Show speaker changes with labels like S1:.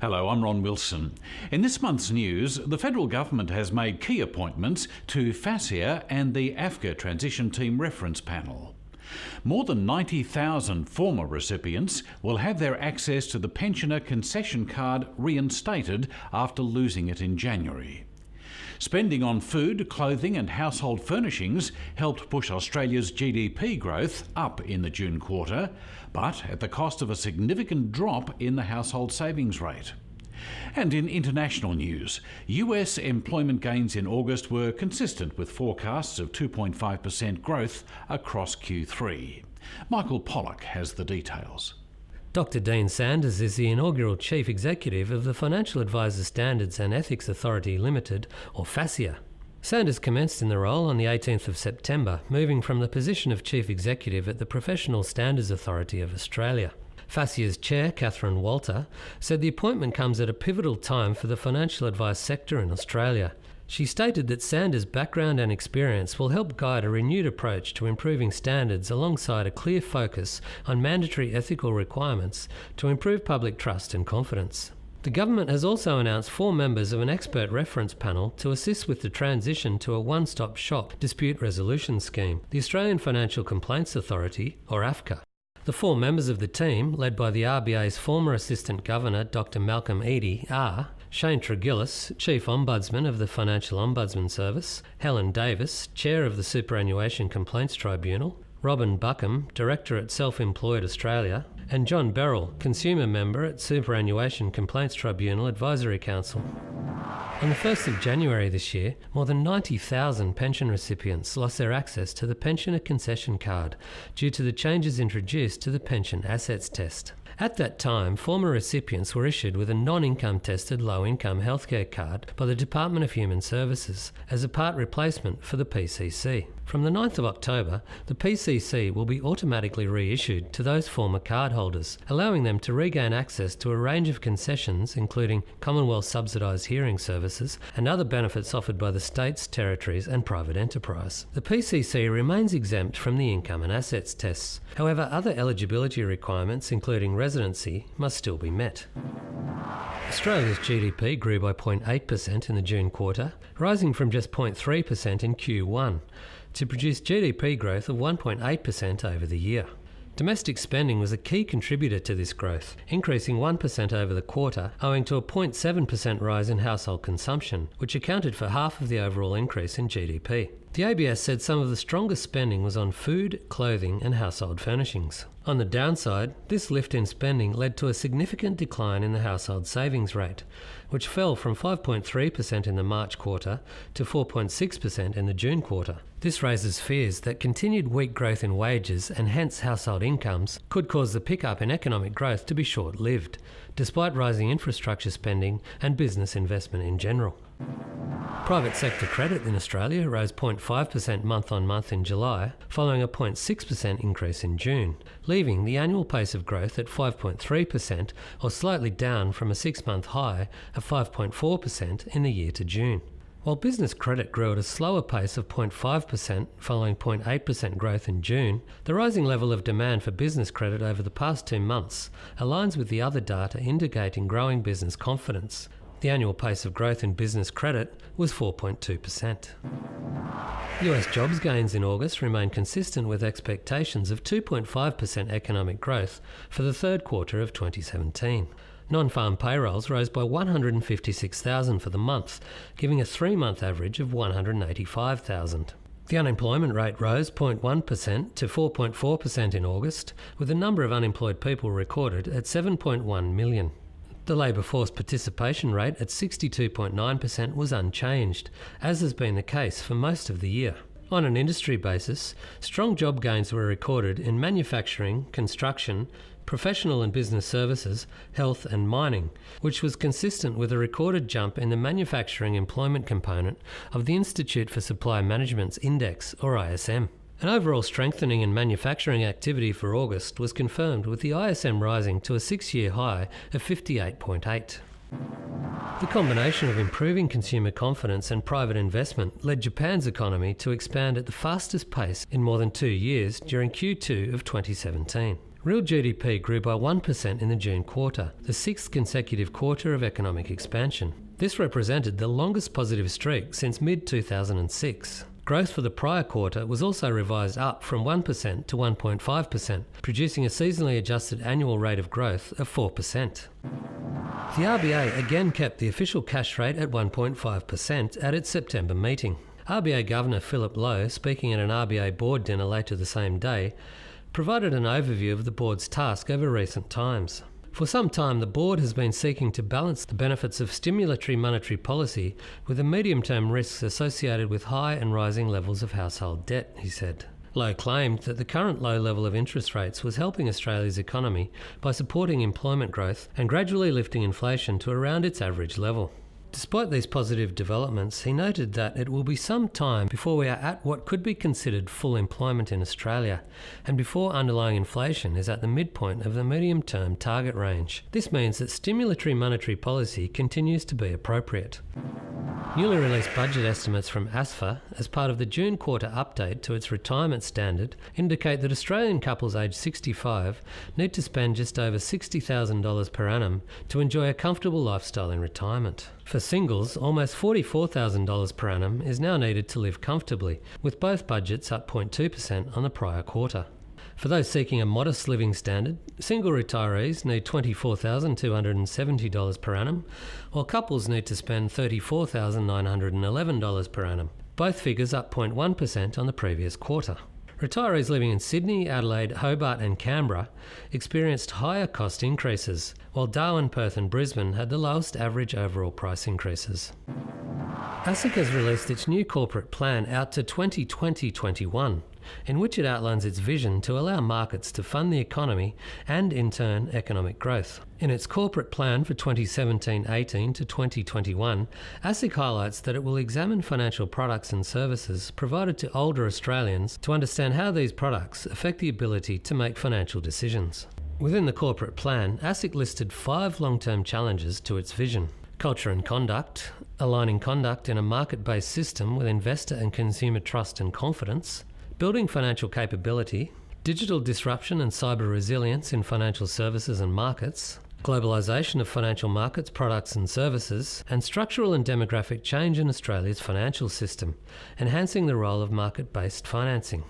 S1: Hello, I'm Ron Wilson. In this month's news, the federal government has made key appointments to FASEA and the AFCA Transition Team Reference Panel. More than 90,000 former recipients will have their access to the Pensioner Concession Card reinstated after losing it in January. Spending on food, clothing and household furnishings helped push Australia's GDP growth up in the June quarter, but at the cost of a significant drop in the household savings rate. And in international news, US employment gains in August were consistent with forecasts of 2.5% growth across Q3. Michael Pollock has the details.
S2: Dr. Dean Sanders is the inaugural Chief Executive of the Financial Advisor Standards and Ethics Authority Limited, or FASEA. Sanders commenced in the role on the 18th of September, moving from the position of Chief Executive at the Professional Standards Authority of Australia. FASEA's chair, Catherine Walter, said the appointment comes at a pivotal time for the financial advice sector in Australia. She stated that Sanders' background and experience will help guide a renewed approach to improving standards alongside a clear focus on mandatory ethical requirements to improve public trust and confidence. The government has also announced 4 members of an expert reference panel to assist with the transition to a one-stop shop dispute resolution scheme, the Australian Financial Complaints Authority, or AFCA. The 4 members of the team, led by the RBA's former Assistant Governor Dr. Malcolm Eadie, are Shane Tregillis, Chief Ombudsman of the Financial Ombudsman Service, Helen Davis, Chair of the Superannuation Complaints Tribunal, Robin Buckham, Director at Self-Employed Australia, and John Beryl, Consumer Member at Superannuation Complaints Tribunal Advisory Council. On the 1st of January this year, more than 90,000 pension recipients lost their access to the Pensioner Concession Card due to the changes introduced to the pension assets test. At that time, former recipients were issued with a non-income tested low-income healthcare card by the Department of Human Services as a part replacement for the PCC. From the 9th of October, the PCC will be automatically reissued to those former cardholders, allowing them to regain access to a range of concessions including Commonwealth subsidised hearing services and other benefits offered by the states, territories and private enterprise. The PCC remains exempt from the income and assets tests. However, other eligibility requirements, including residency, must still be met. Australia's GDP grew by 0.8% in the June quarter, rising from just 0.3% in Q1, to produce GDP growth of 1.8% over the year. Domestic spending was a key contributor to this growth, increasing 1% over the quarter, owing to a 0.7% rise in household consumption, which accounted for half of the overall increase in GDP. The ABS said some of the strongest spending was on food, clothing and household furnishings. On the downside, this lift in spending led to a significant decline in the household savings rate, which fell from 5.3% in the March quarter to 4.6% in the June quarter. This raises fears that continued weak growth in wages and hence household incomes could cause the pickup in economic growth to be short-lived, despite rising infrastructure spending and business investment in general. Private sector credit in Australia rose 0.5% month-on-month in July, following a 0.6% increase in June, leaving the annual pace of growth at 5.3%, or slightly down from a 6-month high of 5.4% in the year to June. While business credit grew at a slower pace of 0.5% following 0.8% growth in June, the rising level of demand for business credit over the past 2 months aligns with the other data indicating growing business confidence. The annual pace of growth in business credit was 4.2%. US jobs gains in August remain consistent with expectations of 2.5% economic growth for the third quarter of 2017. Non-farm payrolls rose by 156,000 for the month, giving a 3-month average of 185,000. The unemployment rate rose 0.1% to 4.4% in August, with the number of unemployed people recorded at 7.1 million. The labour force participation rate at 62.9% was unchanged, as has been the case for most of the year. On an industry basis, strong job gains were recorded in manufacturing, construction, professional and business services, health and mining, which was consistent with a recorded jump in the manufacturing employment component of the Institute for Supply Management's Index, or ISM. An overall strengthening in manufacturing activity for August was confirmed, with the ISM rising to a 6-year high of 58.8. The combination of improving consumer confidence and private investment led Japan's economy to expand at the fastest pace in more than 2 years during Q2 of 2017. Real GDP grew by 1% in the June quarter, the sixth consecutive quarter of economic expansion. This represented the longest positive streak since mid-2006. Growth for the prior quarter was also revised up from 1% to 1.5%, producing a seasonally adjusted annual rate of growth of 4%. The RBA again kept the official cash rate at 1.5% at its September meeting. RBA Governor Philip Lowe, speaking at an RBA board dinner later the same day, provided an overview of the board's task over recent times. For some time, the board has been seeking to balance the benefits of stimulatory monetary policy with the medium-term risks associated with high and rising levels of household debt, he said. Lowe claimed that the current low level of interest rates was helping Australia's economy by supporting employment growth and gradually lifting inflation to around its average level. Despite these positive developments, he noted that it will be some time before we are at what could be considered full employment in Australia, and before underlying inflation is at the midpoint of the medium-term target range. This means that stimulatory monetary policy continues to be appropriate. Newly released budget estimates from ASIC, as part of the June quarter update to its retirement standard, indicate that Australian couples aged 65 need to spend just over $60,000 per annum to enjoy a comfortable lifestyle in retirement. For singles, almost $44,000 per annum is now needed to live comfortably, with both budgets up 0.2% on the prior quarter. For those seeking a modest living standard, single retirees need $24,270 per annum, while couples need to spend $34,911 per annum, both figures up 0.1% on the previous quarter. Retirees living in Sydney, Adelaide, Hobart and Canberra experienced higher cost increases, while Darwin, Perth and Brisbane had the lowest average overall price increases. ASIC has released its new corporate plan out to 2020-21, in which it outlines its vision to allow markets to fund the economy and, in turn, economic growth. In its corporate plan for 2017-18 to 2021, ASIC highlights that it will examine financial products and services provided to older Australians to understand how these products affect the ability to make financial decisions. Within the corporate plan, ASIC listed 5 long-term challenges to its vision: culture and conduct, aligning conduct in a market-based system with investor and consumer trust and confidence, building financial capability, digital disruption and cyber resilience in financial services and markets, globalisation of financial markets, products and services, and structural and demographic change in Australia's financial system, enhancing the role of market-based financing.